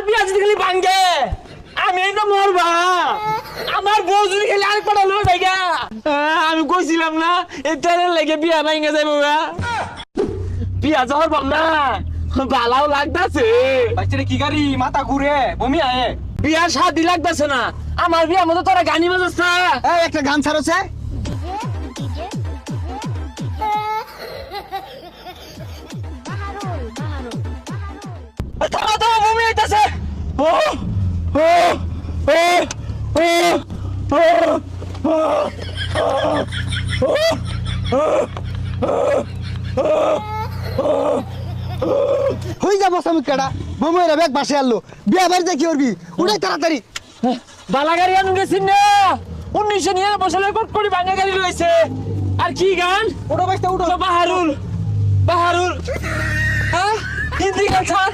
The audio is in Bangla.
বিয়া যদি খালি ভাঙ্গে আমি এই তো মরবা আমার বউ যদি খালি আর কটা লোক ভাইগা আমি কইছিলাম না এই ট্রেনের লেগে বিয়া ভাঙ্গে যাইব বিয়া যাওয়ার ভাব না ভালাও লাগতাছে বাচ্চারে কি গাড়ি মাথা ঘুরে বমি আয়ে বিয়ার শাদি লাগতাছে না আমার বিয়ার মতো তোরা গানি বাজাস না এই একটা গান ছাড়ছে থামা থামা বমি আইতাছে ও ও ও হই যাব সামুকেডা বমইরা ব্যাগ পাশে আনলো বিয়া বাড়িতে কি করবি উড়াই তাড়াতাড়ি বালাগাড়ি আনু গেছিন না 1999 সালে কোট করি ভাঙা গাড়ি রয়েছে আর কি গান উড়ো বাইতে উড়ো বাহারুল বাহারুল হ্যাঁ হিন্দি গান স্যার